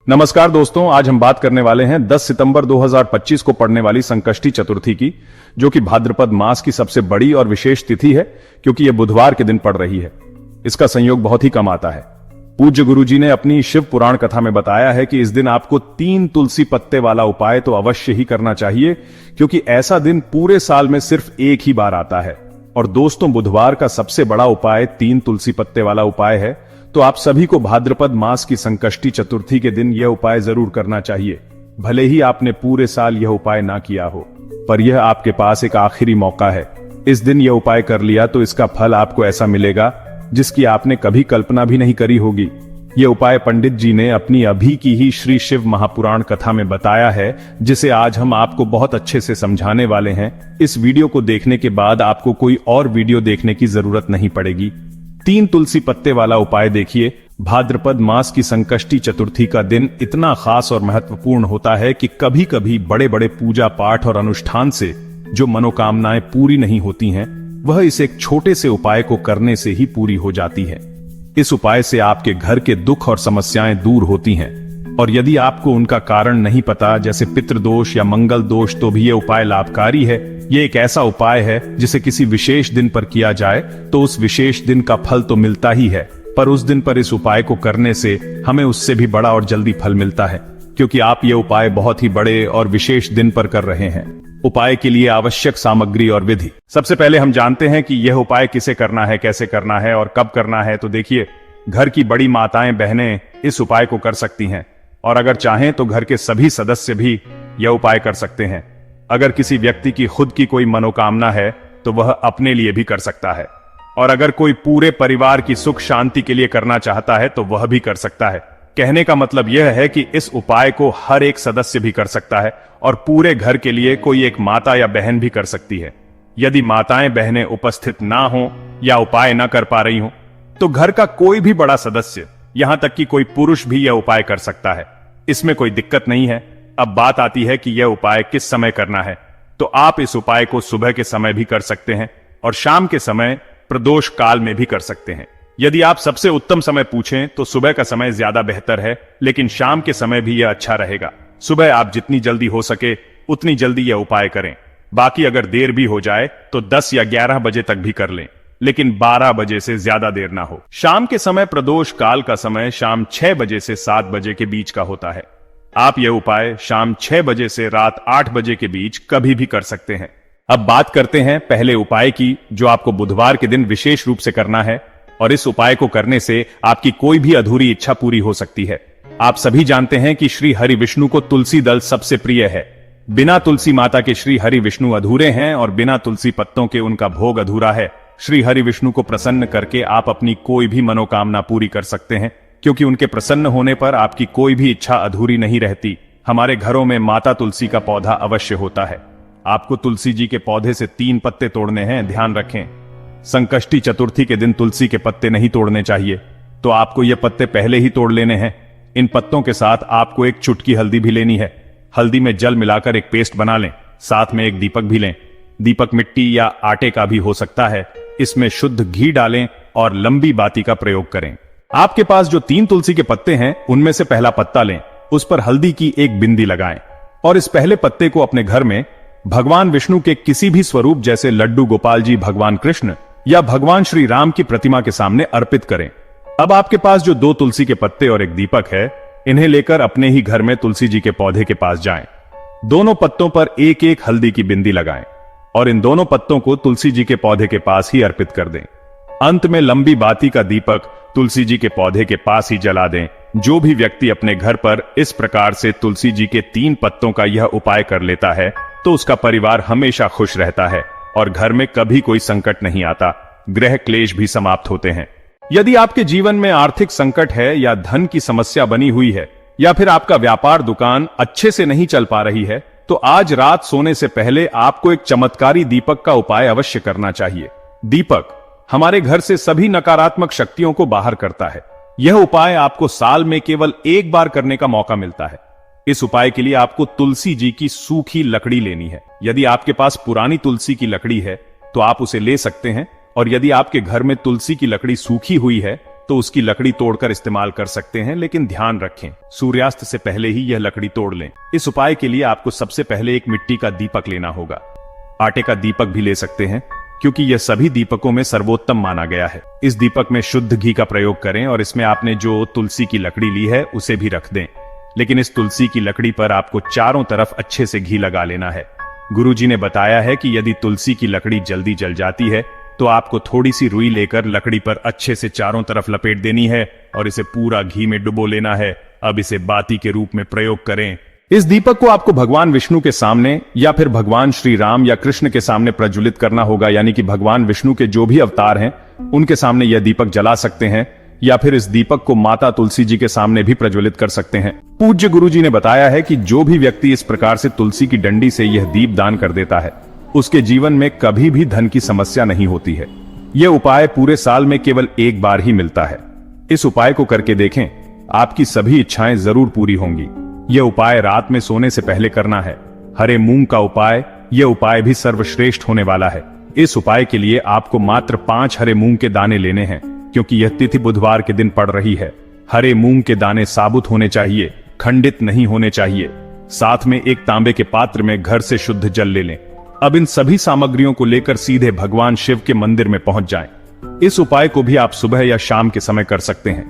नमस्कार दोस्तों, आज हम बात करने वाले हैं 10 सितंबर 2025 को पड़ने वाली संकष्टी चतुर्थी की, जो कि भाद्रपद मास की सबसे बड़ी और विशेष तिथि है, क्योंकि यह बुधवार के दिन पड़ रही है। इसका संयोग बहुत ही कम आता है। पूज्य गुरुजी ने अपनी शिव पुराण कथा में बताया है कि इस दिन आपको 3 तुलसी पत्ते वाला उपाय तो अवश्य ही करना चाहिए, क्योंकि ऐसा दिन पूरे साल में सिर्फ एक ही बार आता है। और दोस्तों, बुधवार का सबसे बड़ा उपाय 3 तुलसी पत्ते वाला उपाय है, तो आप सभी को भाद्रपद मास की संकष्टी चतुर्थी के दिन यह उपाय जरूर करना चाहिए। भले ही आपने पूरे साल यह उपाय ना किया हो, पर यह आपके पास एक आखिरी मौका है। इस दिन यह उपाय कर लिया तो इसका फल आपको ऐसा मिलेगा जिसकी आपने कभी कल्पना भी नहीं करी होगी। यह उपाय पंडित जी ने अपनी अभी की ही श्री शिव महापुराण कथा में बताया है, जिसे आज हम आपको बहुत अच्छे से समझाने वाले हैं। इस वीडियो को देखने के बाद आपको कोई और वीडियो देखने की जरूरत नहीं पड़ेगी। 3 तुलसी पत्ते वाला उपाय देखिए। भाद्रपद मास की संकष्टी चतुर्थी का दिन इतना खास और महत्वपूर्ण होता है कि कभी कभी बड़े बड़े पूजा पाठ और अनुष्ठान से जो मनोकामनाएं पूरी नहीं होती हैं, वह इस एक छोटे से उपाय को करने से ही पूरी हो जाती है। इस उपाय से आपके घर के दुख और समस्याएं दूर होती हैं, और यदि आपको उनका कारण नहीं पता, जैसे पितृदोष या मंगल दोष, तो भी यह उपाय लाभकारी है। यह एक ऐसा उपाय है जिसे किसी विशेष दिन पर किया जाए तो उस विशेष दिन का फल तो मिलता ही है, पर उस दिन पर इस उपाय को करने से हमें उससे भी बड़ा और जल्दी फल मिलता है, क्योंकि आप ये उपाय बहुत ही बड़े और विशेष दिन पर कर रहे हैं। उपाय के लिए आवश्यक सामग्री और विधि। सबसे पहले हम जानते हैं कि यह उपाय किसे करना है, कैसे करना है और कब करना है। तो देखिए, घर की बड़ी माताएं बहनें इस उपाय को कर सकती हैं, और अगर चाहें तो घर के सभी सदस्य भी यह उपाय कर सकते हैं। अगर किसी व्यक्ति की खुद की कोई मनोकामना है तो वह अपने लिए भी कर सकता है, और अगर कोई पूरे परिवार की सुख शांति के लिए करना चाहता है तो वह भी कर सकता है। कहने का मतलब यह है कि इस उपाय को हर एक सदस्य भी कर सकता है, और पूरे घर के लिए कोई एक माता या बहन भी कर सकती है। यदि माताएं बहनें उपस्थित ना हो या उपाय ना कर पा रही हो, तो घर का कोई भी बड़ा सदस्य, यहां तक कि कोई पुरुष भी यह उपाय कर सकता है। इसमें कोई दिक्कत नहीं है। अब बात आती है कि यह उपाय किस समय करना है। तो आप इस उपाय को सुबह के समय भी कर सकते हैं और शाम के समय प्रदोष काल में भी कर सकते हैं। यदि आप सबसे उत्तम समय पूछें तो सुबह का समय ज्यादा बेहतर है, लेकिन शाम के समय भी यह अच्छा रहेगा। सुबह आप जितनी जल्दी हो सके उतनी जल्दी यह उपाय करें। बाकी अगर देर भी हो जाए तो 10 या 11 बजे तक भी कर लें, लेकिन 12 बजे से ज्यादा देर ना हो। शाम के समय प्रदोष काल का समय शाम 6 बजे से 7 बजे के बीच का होता है। आप यह उपाय शाम 6 बजे से रात 8 बजे के बीच कभी भी कर सकते हैं। अब बात करते हैं पहले उपाय की, जो आपको बुधवार के दिन विशेष रूप से करना है, और इस उपाय को करने से आपकी कोई भी अधूरी इच्छा पूरी हो सकती है। आप सभी जानते हैं कि श्री हरि विष्णु को तुलसी दल सबसे प्रिय है। बिना तुलसी माता के श्री हरि विष्णु अधूरे हैं, और बिना तुलसी पत्तों के उनका भोग अधूरा है। श्री हरि विष्णु को प्रसन्न करके आप अपनी कोई भी मनोकामना पूरी कर सकते हैं, क्योंकि उनके प्रसन्न होने पर आपकी कोई भी इच्छा अधूरी नहीं रहती। हमारे घरों में माता तुलसी का पौधा अवश्य होता है। आपको तुलसी जी के पौधे से 3 पत्ते तोड़ने हैं, ध्यान रखें। संकष्टी चतुर्थी के दिन तुलसी के पत्ते नहीं तोड़ने चाहिए, तो आपको ये पत्ते पहले ही तोड़ लेने हैं। इन पत्तों के साथ आपको एक चुटकी हल्दी भी लेनी है। हल्दी में जल मिलाकर एक पेस्ट बना लें। साथ में एक दीपक भी लें। दीपक मिट्टी या आटे का भी हो सकता है। इसमें शुद्ध घी डालें और लंबी बाती का प्रयोग करें। आपके पास जो 3 तुलसी के पत्ते हैं, उनमें से पहला पत्ता लें, उस पर हल्दी की एक बिंदी लगाएं, और इस पहले पत्ते को अपने घर में भगवान विष्णु के किसी भी स्वरूप, जैसे लड्डू गोपाल जी, भगवान कृष्ण या भगवान श्री राम की प्रतिमा के सामने अर्पित करें। अब आपके पास जो 2 तुलसी के पत्ते और एक दीपक है, इन्हें लेकर अपने ही घर में तुलसी जी के पौधे के पास जाएं। दोनों पत्तों पर एक एक हल्दी की बिंदी लगाएं, और इन दोनों पत्तों को तुलसी जी के पौधे के पास ही अर्पित कर दें। अंत में लंबी बाती का दीपक तुलसी जी के पौधे के पास ही जला दें। जो भी व्यक्ति अपने घर पर इस प्रकार से तुलसी जी के 3 पत्तों का यह उपाय कर लेता है, तो उसका परिवार हमेशा खुश रहता है, और घर में कभी कोई संकट नहीं आता। ग्रह क्लेश भी समाप्त होते हैं। यदि आपके जीवन में आर्थिक संकट है, या धन की समस्या बनी हुई है, या फिर आपका व्यापार दुकान अच्छे से नहीं चल पा रही है, तो आज रात सोने से पहले आपको एक चमत्कारी दीपक का उपाय अवश्य करना चाहिए। दीपक हमारे घर से सभी नकारात्मक शक्तियों को बाहर करता है। यह उपाय आपको साल में केवल एक बार करने का मौका मिलता है। इस उपाय के लिए आपको तुलसी जी की सूखी लकड़ी लेनी है। यदि आपके पास पुरानी तुलसी की लकड़ी है तो आप उसे ले सकते हैं, और यदि आपके घर में तुलसी की लकड़ी सूखी हुई है तो उसकी लकड़ी तोड़कर इस्तेमाल कर सकते हैं, लेकिन ध्यान रखें सूर्यास्त से पहले ही यह लकड़ी तोड़ लें। इस उपाय के लिए आपको सबसे पहले एक मिट्टी का दीपक लेना होगा। आटे का दीपक भी ले सकते हैं, क्योंकि यह सभी दीपकों में सर्वोत्तम माना गया है। इस दीपक में शुद्ध घी का प्रयोग करें और इसमें आपने जो तुलसी की लकड़ी ली है उसे भी रख दें, लेकिन इस तुलसी की लकड़ी पर आपको चारों तरफ अच्छे से घी लगा लेना है। गुरुजी ने बताया है कि यदि तुलसी की लकड़ी जल्दी जल जाती है तो आपको थोड़ी सी रुई लेकर लकड़ी पर अच्छे से चारों तरफ लपेट देनी है और इसे पूरा घी में डुबो लेना है। अब इसे बाती के रूप में प्रयोग करें। इस दीपक को आपको भगवान विष्णु के सामने या फिर भगवान श्री राम या कृष्ण के सामने प्रज्वलित करना होगा, यानी कि भगवान विष्णु के जो भी अवतार हैं उनके सामने यह दीपक जला सकते हैं, या फिर इस दीपक को माता तुलसी जी के सामने भी प्रज्वलित कर सकते हैं। पूज्य गुरुजी ने बताया है कि जो भी व्यक्ति इस प्रकार से तुलसी की डंडी से यह दीप दान कर देता है उसके जीवन में कभी भी धन की समस्या नहीं होती है। यह उपाय पूरे साल में केवल एक बार ही मिलता है। इस उपाय को करके देखें, आपकी सभी इच्छाएं जरूर पूरी होंगी। यह उपाय रात में सोने से पहले करना है। हरे मूंग का उपाय, यह उपाय भी सर्वश्रेष्ठ होने वाला है। इस उपाय के लिए आपको मात्र 5 हरे मूंग के दाने लेने हैं, क्योंकि यह तिथि बुधवार के दिन पड़ रही है। हरे मूंग के दाने साबुत होने चाहिए, खंडित नहीं होने चाहिए। साथ में एक तांबे के पात्र में घर से शुद्ध जल ले लें। अब इन सभी सामग्रियों को लेकर सीधे भगवान शिव के मंदिर में पहुंच जाएं। इस उपाय को भी आप सुबह या शाम के समय कर सकते हैं।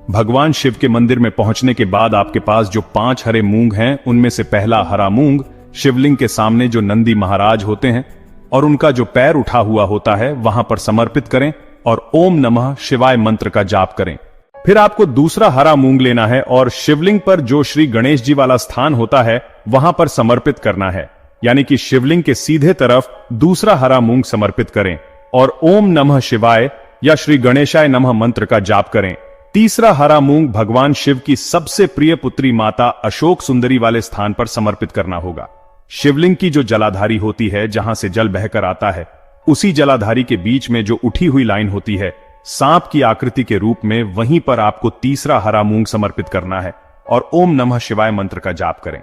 भगवान शिव के मंदिर में पहुंचने के बाद आपके पास जो 5 हरे मूंग हैं, उनमें से पहला हरा मूंग शिवलिंग के सामने जो नंदी महाराज होते हैं और उनका जो पैर उठा हुआ होता है वहां पर समर्पित करें और ओम नमः शिवाय मंत्र का जाप करें। फिर आपको दूसरा हरा मूंग लेना है और शिवलिंग पर जो श्री गणेश जी वाला स्थान होता है वहां पर समर्पित करना है, यानी कि शिवलिंग के सीधे तरफ दूसरा हरा मूंग समर्पित करें और ओम नमः शिवाय या श्री गणेशाय नमः मंत्र का जाप करें। तीसरा हरा मूंग भगवान शिव की सबसे प्रिय पुत्री माता अशोक सुंदरी वाले स्थान पर समर्पित करना होगा। शिवलिंग की जो जलाधारी होती है, जहां से जल बहकर आता है, उसी जलाधारी के बीच में जो उठी हुई लाइन होती है सांप की आकृति के रूप में, वहीं पर आपको तीसरा हरा मूंग समर्पित करना है और ओम नमः शिवाय मंत्र का जाप करें।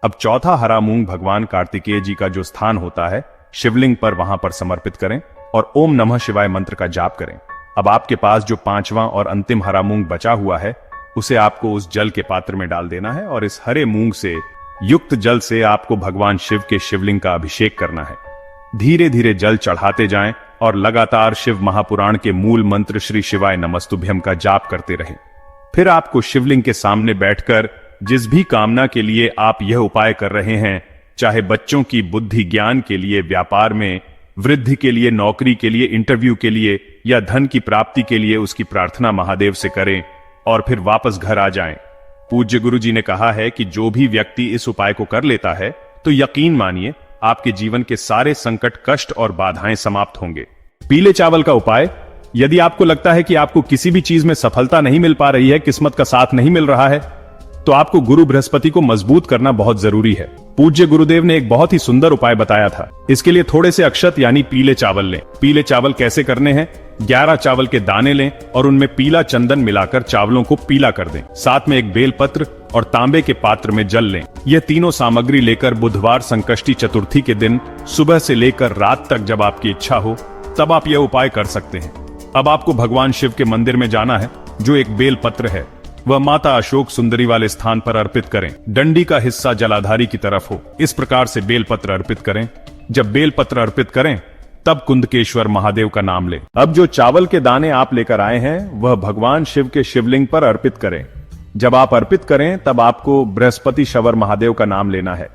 अब चौथा हरा मूंग भगवान कार्तिकेय जी का जो स्थान होता है शिवलिंग पर, वहां पर समर्पित करें और ओम नमः शिवाय मंत्र का जाप करें। अब आपके पास जो 5वां और अंतिम हरा मूंग बचा हुआ है उसे आपको उस जल के पात्र में डाल देना है और इस हरे मूंग से युक्त जल से आपको भगवान शिव के शिवलिंग का अभिषेक करना है। धीरे धीरे जल चढ़ाते जाएं और लगातार शिव महापुराण के मूल मंत्र श्री शिवाय नमस्तुभ्यम का जाप करते रहें। फिर आपको शिवलिंग के सामने बैठकर जिस भी कामना के लिए आप यह उपाय कर रहे हैं, चाहे बच्चों की बुद्धि ज्ञान के लिए, व्यापार में वृद्धि के लिए, नौकरी के लिए, इंटरव्यू के लिए या धन की प्राप्ति के लिए, उसकी प्रार्थना महादेव से करें और फिर वापस घर आ जाएं। पूज्य गुरुजी ने कहा है कि जो भी व्यक्ति इस उपाय को कर लेता है तो यकीन मानिए आपके जीवन के सारे संकट, कष्ट और बाधाएं समाप्त होंगे। पीले चावल का उपाय, यदि आपको लगता है कि आपको किसी भी चीज में सफलता नहीं मिल पा रही है, किस्मत का साथ नहीं मिल रहा है, तो आपको गुरु बृहस्पति को मजबूत करना बहुत जरूरी है। पूज्य गुरुदेव ने एक बहुत ही सुंदर उपाय बताया था। इसके लिए थोड़े से अक्षत यानी पीले चावल लें। पीले चावल कैसे करने हैं? 11 चावल के दाने लें और उनमें पीला चंदन मिलाकर चावलों को पीला कर दें। साथ में एक बेलपत्र और तांबे के पात्र में जल लें। यह तीनों सामग्री लेकर बुधवार संकष्टी चतुर्थी के दिन सुबह से लेकर रात तक जब आपकी इच्छा हो तब आप यह उपाय कर सकते हैं। अब आपको भगवान शिव के मंदिर में जाना है। जो एक बेलपत्र है वह माता अशोक सुंदरी वाले स्थान पर अर्पित करें। डंडी का हिस्सा जलाधारी की तरफ हो, इस प्रकार से बेलपत्र अर्पित करें। जब बेलपत्र अर्पित करें तब कुंदकेश्वर महादेव का नाम लें। अब जो चावल के दाने आप लेकर आए हैं वह भगवान शिव के शिवलिंग पर अर्पित करें। जब आप अर्पित करें तब आपको बृहस्पति शवर महादेव का नाम लेना है।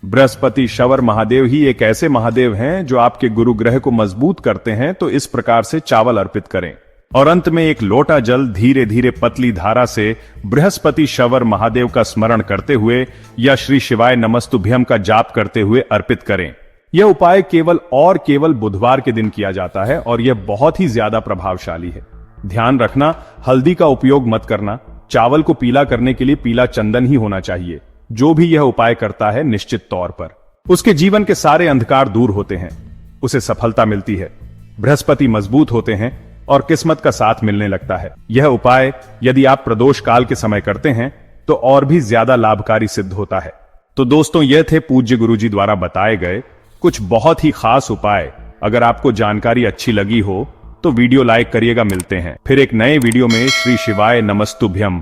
बृहस्पति शवर महादेव ही एक ऐसे महादेव हैं जो आपके गुरु ग्रह को मजबूत करते हैं। तो इस प्रकार से चावल अर्पित करें और अंत में एक लोटा जल धीरे धीरे पतली धारा से बृहस्पति शवर महादेव का स्मरण करते हुए या श्री शिवाय नमस्तुभ्यम का जाप करते हुए अर्पित करें। यह उपाय केवल और केवल बुधवार के दिन किया जाता है और यह बहुत ही ज्यादा प्रभावशाली है। ध्यान रखना, हल्दी का उपयोग मत करना। चावल को पीला करने के लिए पीला चंदन ही होना चाहिए। जो भी यह उपाय करता है निश्चित तौर पर उसके जीवन के सारे अंधकार दूर होते हैं, उसे सफलता मिलती है, बृहस्पति मजबूत होते हैं और किस्मत का साथ मिलने लगता है। यह उपाय यदि आप प्रदोष काल के समय करते हैं तो और भी ज्यादा लाभकारी सिद्ध होता है। तो दोस्तों, यह थे पूज्य गुरुजी द्वारा बताए गए कुछ बहुत ही खास उपाय। अगर आपको जानकारी अच्छी लगी हो तो वीडियो लाइक करिएगा। मिलते हैं फिर एक नए वीडियो में। श्री शिवाय नमस्तुभ्यम।